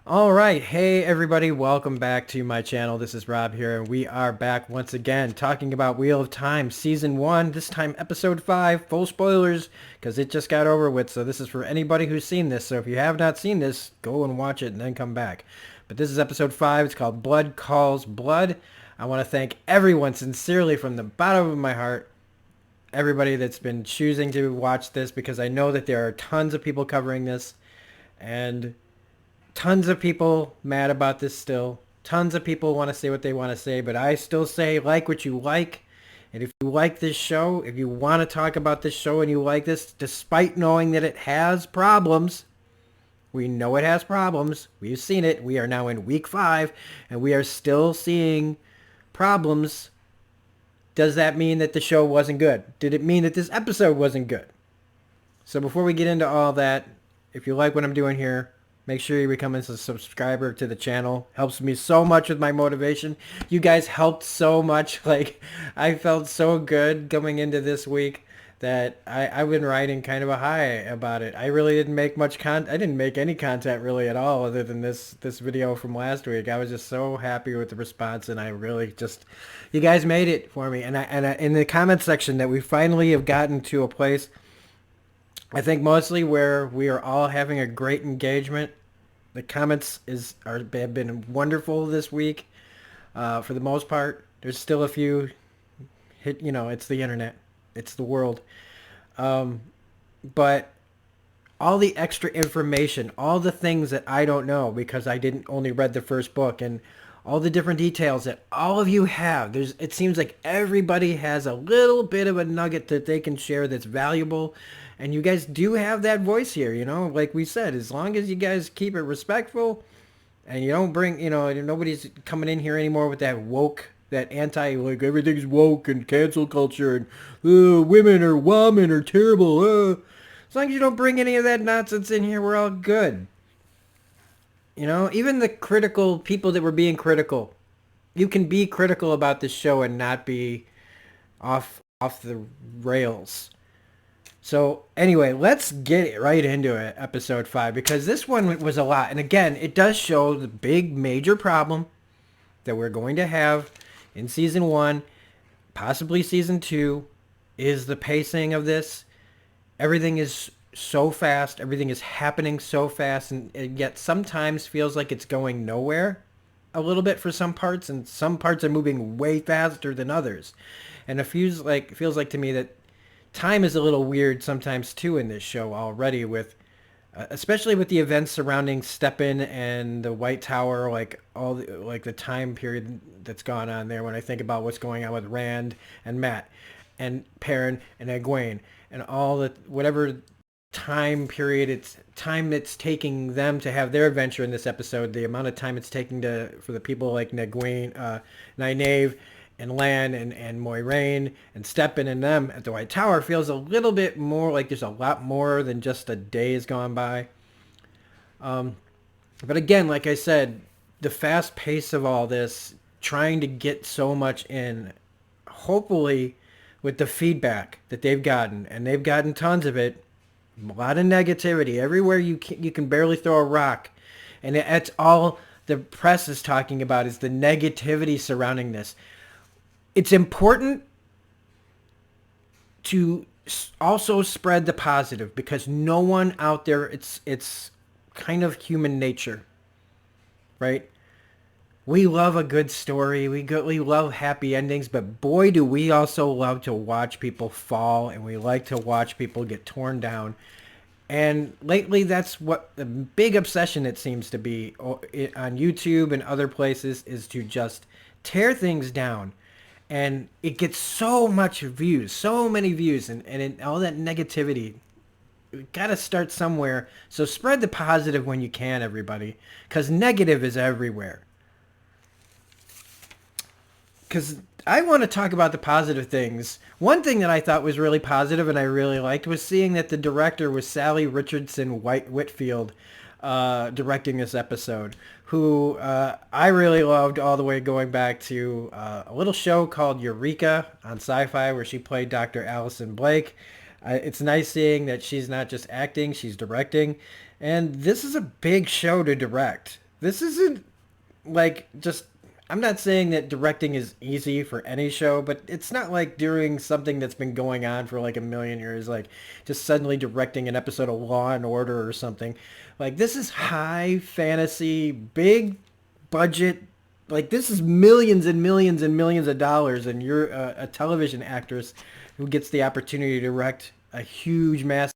All right, hey everybody, welcome back to my channel. This is Rob here, and we are back once again talking about Wheel of Time Season 1, this time Episode 5, full spoilers, because it just got over with, so this is for anybody who's seen this, so if you have not seen this, go and watch it and then come back. But this is Episode 5, it's called Blood Calls Blood. I want to thank everyone sincerely from the bottom of my heart, everybody that's been choosing to watch this, because I know that there are tons of people covering this, and tons of people mad about this still. Tons of people want to say what they want to say, but I still say like what you like. And if you like this show, if you want to talk about this show and you like this, despite knowing that it has problems, we know it has problems. We've seen it. We are now in week 5, and we are still seeing problems. Does that mean that the show wasn't good? Did it mean that this episode wasn't good? So before we get into all that, if you like what I'm doing here, make sure you become a subscriber to the channel. Helps me so much with my motivation. You guys helped so much. Like, I felt so good coming into this week that I've been riding kind of a high about it. I really didn't make much I didn't make any content really at all other than this video from last week. I was just so happy with the response, and I really just, you guys made it for me. And I in the comment section that we finally have gotten to a place, I think mostly where we are all having a great engagement. The comments have been wonderful this week, for the most part. There's still a few it's the internet, it's the world, but all the extra information, all the things that I don't know because I didn't only read the first book, and all the different details that all of you have. It seems like everybody has a little bit of a nugget that they can share that's valuable. And you guys do have that voice here, like we said, as long as you guys keep it respectful and you don't bring, nobody's coming in here anymore with that woke, that anti, like everything's woke and cancel culture and women are terrible. As long as you don't bring any of that nonsense in here, we're all good. Even the critical people that were being critical, you can be critical about this show and not be off the rails. So anyway, let's get right into it, episode 5, because this one was a lot. And again, it does show the big major problem that we're going to have in season 1, possibly season 2, is the pacing of this. Everything is so fast. Everything is happening so fast, and yet sometimes feels like it's going nowhere a little bit for some parts, and some parts are moving way faster than others. And it feels like to me that time is a little weird sometimes too in this show already, with especially with the events surrounding Steppen and the White Tower, like the time period that's gone on there. When I think about what's going on with Rand and Matt and Perrin and Egwene and all the whatever time period, it's time that's taking them to have their adventure in this episode, the amount of time it's taking for the people like Egwene, Nynaeve, and Lan and Moiraine and Steppen and them at the White Tower feels a little bit more like there's a lot more than just a day has gone by. But again, like I said, the fast pace of all this, trying to get so much in, hopefully with the feedback that they've gotten, and they've gotten tons of it, a lot of negativity everywhere. You can barely throw a rock, and that's all the press is talking about, is the negativity surrounding this. It's important to also spread the positive, because no one out there, it's kind of human nature, right? We love a good story. We love happy endings, but boy, do we also love to watch people fall, and we like to watch people get torn down. And lately, that's what the big obsession, it seems to be, on YouTube and other places, is to just tear things down. And it gets so much views, so many views, and all that negativity. We got to start somewhere. So spread the positive when you can, everybody, because negative is everywhere. Because I want to talk about the positive things. One thing that I thought was really positive and I really liked was seeing that the director was Sally Richardson Whitfield, directing this episode, who I really loved all the way going back to a little show called Eureka on Sci-Fi, where she played Dr. Allison Blake. It's nice seeing that she's not just acting, she's directing. And this is a big show to direct. this isn't like just I'm not saying that directing is easy for any show, but it's not like doing something that's been going on for like a million years, like just suddenly directing an episode of Law and Order or something. Like this is high fantasy, big budget. Like this is millions and millions and millions of dollars, and you're a television actress who gets the opportunity to direct a huge, massive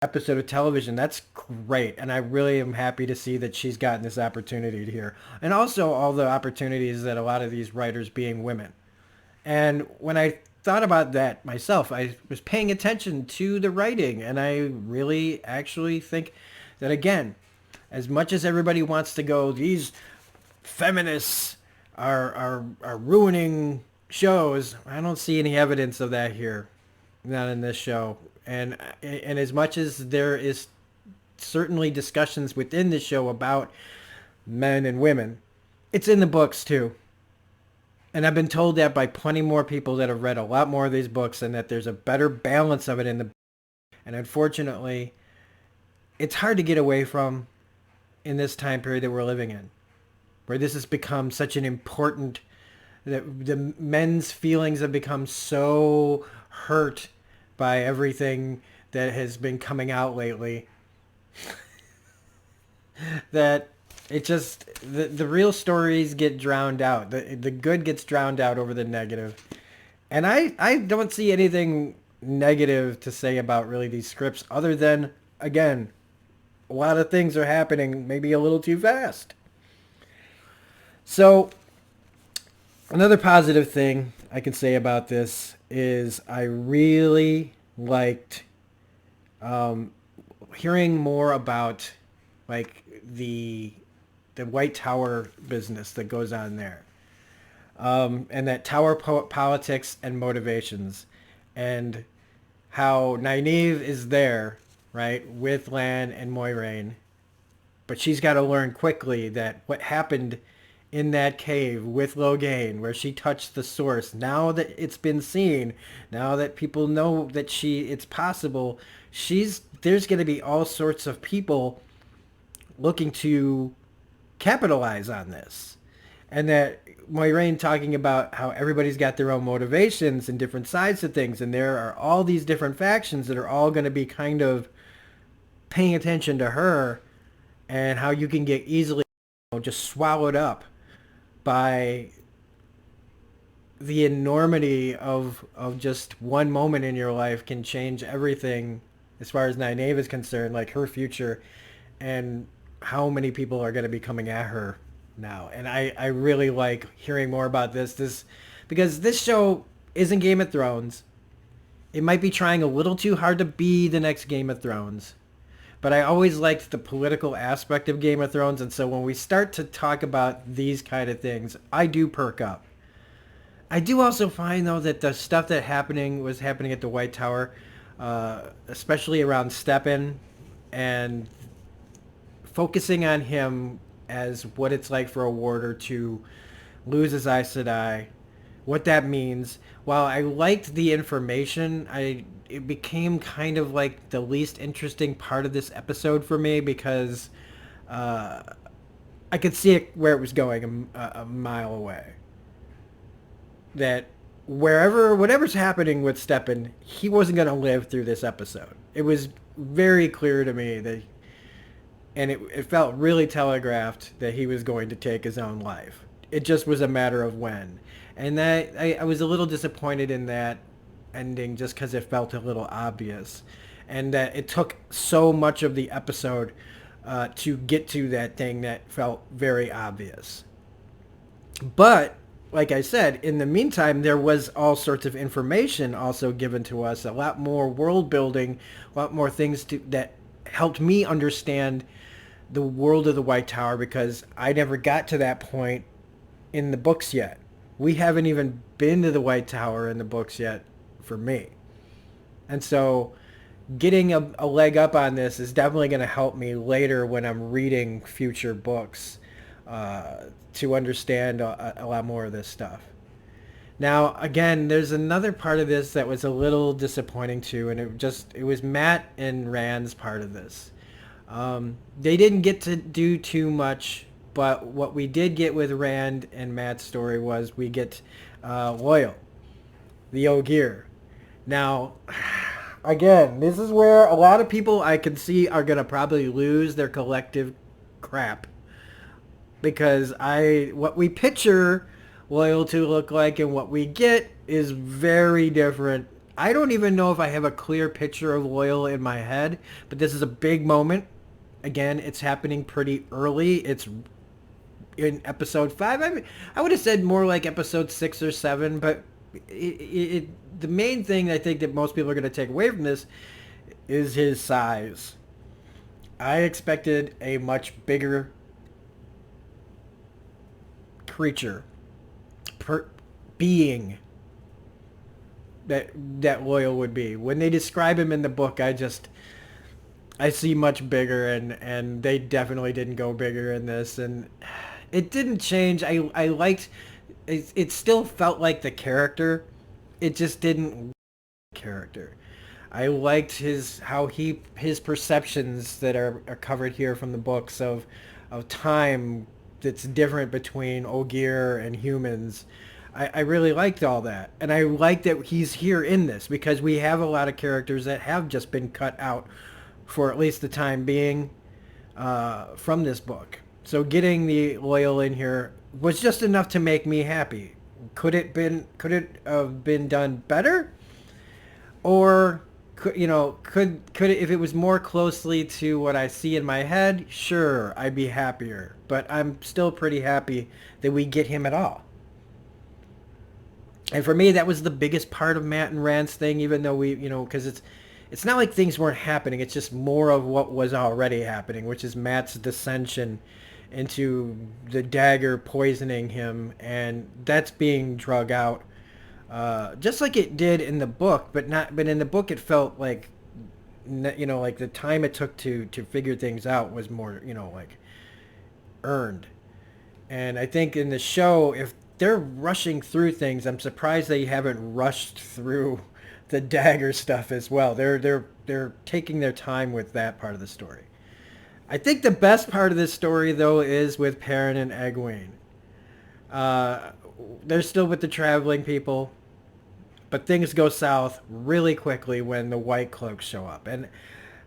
episode of television. That's great. And I really am happy to see that she's gotten this opportunity here. And also all the opportunities that a lot of these writers being women. And when I thought about that myself, I was paying attention to the writing. And I really actually think that, again, as much as everybody wants to go, these feminists are ruining shows, I don't see any evidence of that here. Not in this show. And as much as there is certainly discussions within the show about men and women, it's in the books too. And I've been told that by plenty more people that have read a lot more of these books, and that there's a better balance of it in the. And unfortunately, it's hard to get away from in this time period that we're living in, where this has become such an important. That the men's feelings have become so hurt by everything that has been coming out lately that it just the real stories get drowned out. The good gets drowned out over the negative. And I don't see anything negative to say about really these scripts other than, again, a lot of things are happening maybe a little too fast. So another positive thing I can say about this is I really liked hearing more about like the White Tower business that goes on there, and that tower politics and motivations, and how Nynaeve is there, right, with Lan and Moiraine, but she's got to learn quickly that what happened in that cave with Logain, where she touched the source, now that it's been seen, now that people know that it's possible, there's going to be all sorts of people looking to capitalize on this. And that Moiraine talking about how everybody's got their own motivations and different sides to things, and there are all these different factions that are all going to be kind of paying attention to her, and how you can get easily just swallowed up by the enormity of just one moment in your life can change everything as far as Nynaeve is concerned, like her future, and how many people are going to be coming at her now. And I really like hearing more about this because this show isn't Game of Thrones. It might be trying a little too hard to be the next Game of Thrones. But I always liked the political aspect of Game of Thrones, and so when we start to talk about these kind of things, I do perk up. I do also find, though, that the stuff that was happening at the White Tower, especially around Steppen, and focusing on him as what it's like for a warder to lose his Aes Sedai, what that means. While I liked the information, it became kind of like the least interesting part of this episode for me because I could see it where it was going a mile away. That whatever's happening with Steppen, he wasn't going to live through this episode. It was very clear to me that, and it felt really telegraphed that he was going to take his own life. It just was a matter of when. And that I was a little disappointed in that ending just because it felt a little obvious. And that it took so much of the episode to get to that thing that felt very obvious. But, like I said, in the meantime, there was all sorts of information also given to us, a lot more world building, a lot more things that helped me understand the world of the White Tower, because I never got to that point in the books yet. We haven't even been to the White Tower in the books yet for me. And so getting a leg up on this is definitely going to help me later when I'm reading future books to understand a lot more of this stuff. Now, again, there's another part of this that was a little disappointing too, and it was Matt and Rand's part of this. They didn't get to do too much But what we did get with Rand and Matt's story was we get Loyal, the Ogier. Now, again, this is where a lot of people I can see are going to probably lose their collective crap. Because what we picture Loyal to look like and what we get is very different. I don't even know if I have a clear picture of Loyal in my head, but this is a big moment. Again, it's happening pretty early. It's in episode 5. I would have said more like episode 6 or 7, but the main thing I think that most people are going to take away from this is his size. I expected a much bigger creature, being that Loyal would be. When they describe him in the book, I see much bigger, and they definitely didn't go bigger in this, and it didn't change. I liked it still felt like the character. It just didn't character. I liked his perceptions that are covered here from the books of time that's different between Ogier and humans. I really liked all that. And I like that he's here in this because we have a lot of characters that have just been cut out for at least the time being from this book. So getting the Loyal in here was just enough to make me happy. Could it have been done better? Or could it, if it was more closely to what I see in my head, sure, I'd be happier. But I'm still pretty happy that we get him at all. And for me, that was the biggest part of Matt and Rand's thing, even though because it's not like things weren't happening. It's just more of what was already happening, which is Matt's dissension into the dagger poisoning him, and that's being drug out. Just like it did in the book, but in the book it felt like, like the time it took to figure things out was more, like earned. And I think in the show, if they're rushing through things, I'm surprised they haven't rushed through the dagger stuff as well. They're taking their time with that part of the story. I think the best part of this story, though, is with Perrin and Egwene. They're still with the traveling people, but things go south really quickly when the White Cloaks show up. And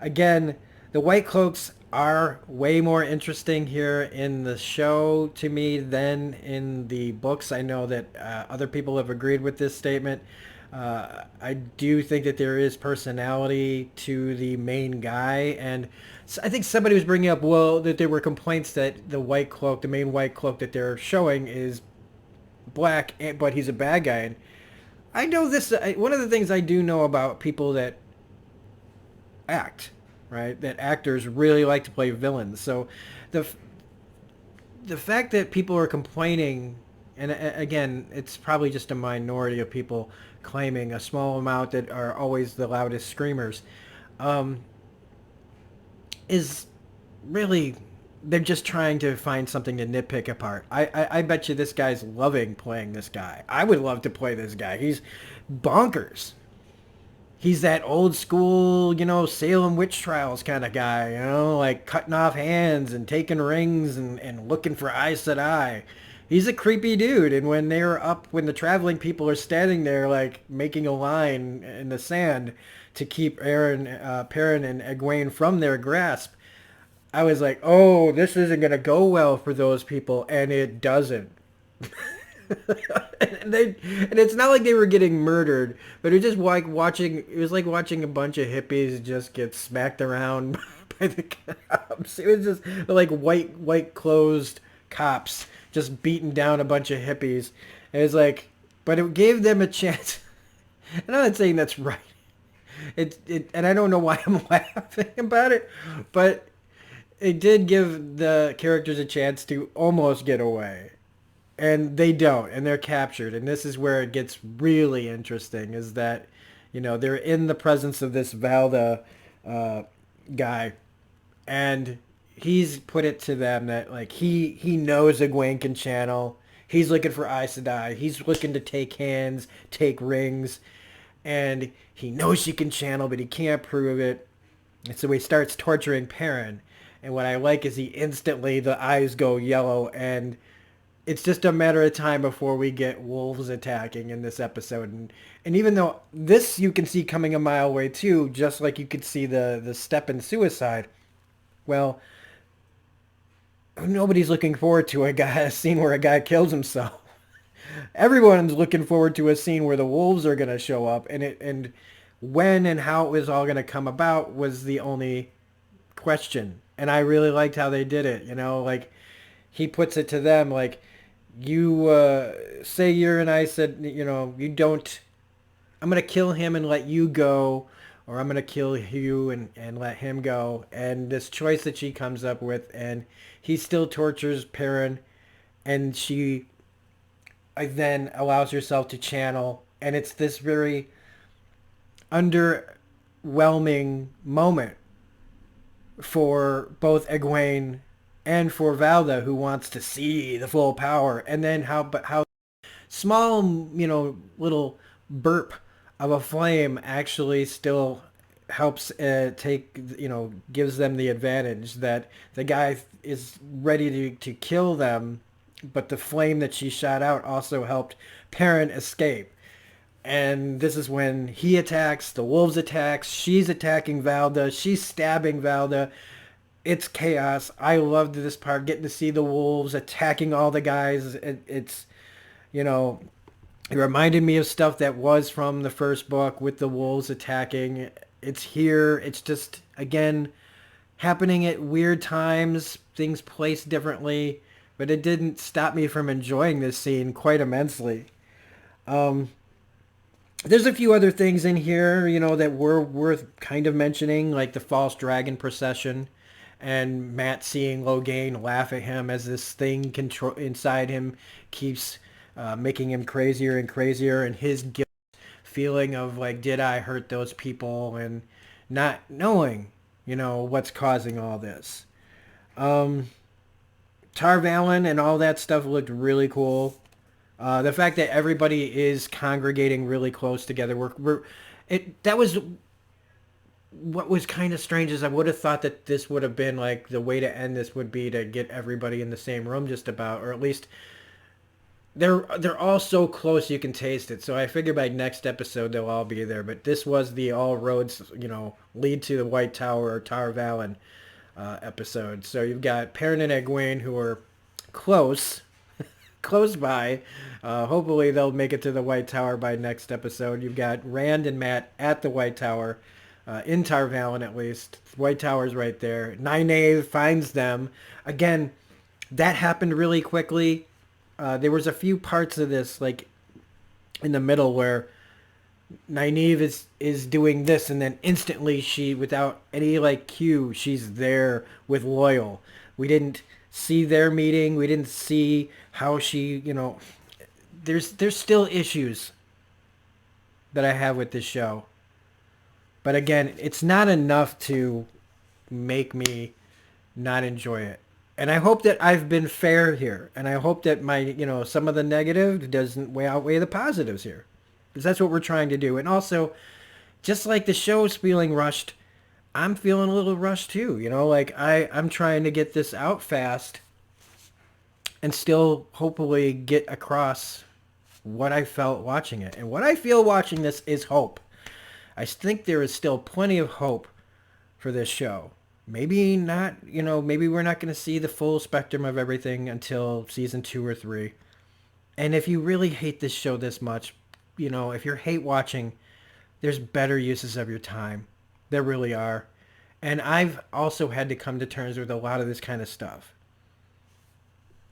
again, the White Cloaks are way more interesting here in the show to me than in the books. I know that other people have agreed with this statement. I do think that there is personality to the main guy, and I think somebody was bringing up, that there were complaints that the main White Cloak that they're showing is black, but he's a bad guy. And I know this, one of the things I do know about people that act, right, that actors really like to play villains. So the fact that people are complaining, and again, it's probably just a minority of people claiming, a small amount that are always the loudest screamers, is really, they're just trying to find something to nitpick apart. I bet you this guy's loving playing this guy. I would love to play this guy. He's bonkers. He's that old school, Salem witch trials kind of guy, like cutting off hands and taking rings and looking for Aes Sedai. He's a creepy dude. And when when the traveling people are standing there, like making a line in the sand to keep Perrin and Egwene from their grasp, I was like, oh, this isn't going to go well for those people. And it doesn't. and it's not like they were getting murdered, but it was like watching a bunch of hippies just get smacked around by the cops. It was just like white clothed cops just beating down a bunch of hippies. It was like, but it gave them a chance. And I'm not saying that's right. And I don't know why I'm laughing about it, but it did give the characters a chance to almost get away. And they don't, and they're captured. And this is where it gets really interesting, is that, they're in the presence of this Valda guy. And he's put it to them that, like, he knows Egwene can channel. He's looking for Aes Sedai. He's looking to take hands, take rings. And he knows she can channel, but he can't prove it. And so he starts torturing Perrin. And what I like is he instantly, the eyes go yellow, and it's just a matter of time before we get wolves attacking in this episode. And even though this you can see coming a mile away too, just like you could see the step in suicide, well, nobody's looking forward to a scene where a guy kills himself. Everyone's looking forward to a scene where the wolves are going to show up, and when and how it was all going to come about was the only question. And I really liked how they did it. Like he puts it to them like, you say you're and I said, you don't, I'm going to kill him and let you go, or I'm going to kill you and let him go. And this choice that she comes up with, and he still tortures Perrin, and she then allows herself to channel. And it's this very underwhelming moment for both Egwene and for Valda, who wants to see the full power. And then how small, little burp of a flame actually still helps gives them the advantage, that the guy is ready to kill them, but the flame that she shot out also helped Perrin escape. And this is when he attacks, the wolves attacks, she's attacking Valda, she's stabbing Valda. It's chaos. I loved this part, getting to see the wolves attacking all the guys. It's, it reminded me of stuff that was from the first book with the wolves attacking. It's here. It's just, again, happening at weird times, things placed differently, but it didn't stop me from enjoying this scene quite immensely. There's a few other things in here, that were worth kind of mentioning, like the false dragon procession, and Matt seeing Logain laugh at him as this thing inside him keeps making him crazier and crazier, and his guilt feeling of like, did I hurt those people, and not knowing, what's causing all this. Tar Valon and all that stuff looked really cool. The fact that everybody is congregating really close together, that was what was kind of strange. Is I would have thought that this would have been like the way to end this would be to get everybody in the same room just about, or at least they're all so close you can taste it. So I figure by next episode they'll all be there. But this was the all roads lead to the White Tower or Tar Valon episode. So you've got Perrin and Egwene, who are close by. Hopefully they'll make it to the White Tower by next episode. You've got Rand and Matt at the White Tower, in Tar Valon at least. White Tower's right there. Nynaeve finds them. Again, that happened really quickly. There was a few parts of this, like in the middle, where Nynaeve is doing this, and then instantly she, without any like cue, she's there with Loyal. We didn't see their meeting. We didn't see how she, there's still issues that I have with this show. But again, it's not enough to make me not enjoy it. And I hope that I've been fair here. And I hope that my, some of the negative doesn't outweigh the positives here. Because that's what we're trying to do. And also, just like the show's feeling rushed, I'm feeling a little rushed too. Like I'm trying to get this out fast and still hopefully get across what I felt watching it. And what I feel watching this is hope. I think there is still plenty of hope for this show. Maybe not, maybe we're not going to see the full spectrum of everything until season 2 or 3. And if you really hate this show this much, if you're hate watching, there's better uses of your time. There really are. And I've also had to come to terms with a lot of this kind of stuff,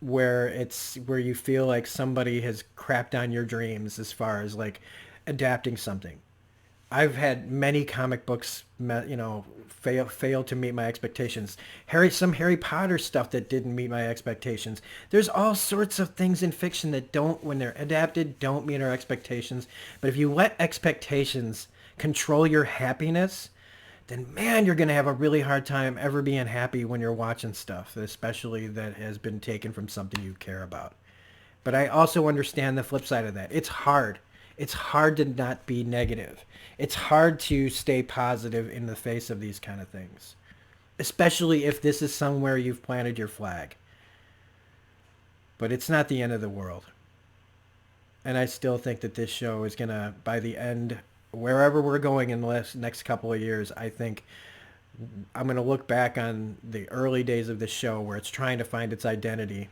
where you feel like somebody has crapped on your dreams as far as like adapting something. I've had many comic books, fail to meet my expectations. Some Harry Potter stuff that didn't meet my expectations. There's all sorts of things in fiction that when they're adapted, don't meet our expectations. But if you let expectations control your happiness, then man, you're going to have a really hard time ever being happy when you're watching stuff, especially that has been taken from something you care about. But I also understand the flip side of that. It's hard. It's hard to not be negative. It's hard to stay positive in the face of these kind of things. especially if this is somewhere you've planted your flag. But it's not the end of the world. And I still think that this show is going to, by the end, wherever we're going in the next couple of years, I think I'm going to look back on the early days of this show where it's trying to find its identity,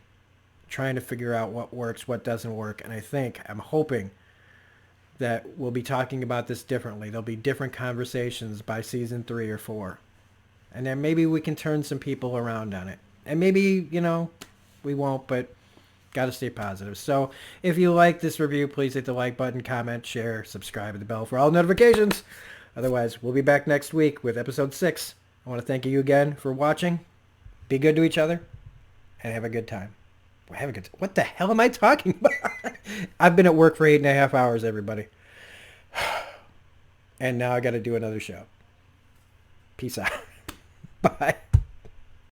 trying to figure out what works, what doesn't work. And I'm hoping that we'll be talking about this differently. There'll be different conversations by season 3 or 4. And then maybe we can turn some people around on it. And maybe, we won't, but got to stay positive. So if you like this review, please hit the like button, comment, share, subscribe, and the bell for all notifications. Otherwise, we'll be back next week with episode 6. I want to thank you again for watching. Be good to each other and have a good time. What the hell am I talking about? I've been at work for 8.5 hours, everybody. And now I got to do another show. Peace out. Bye.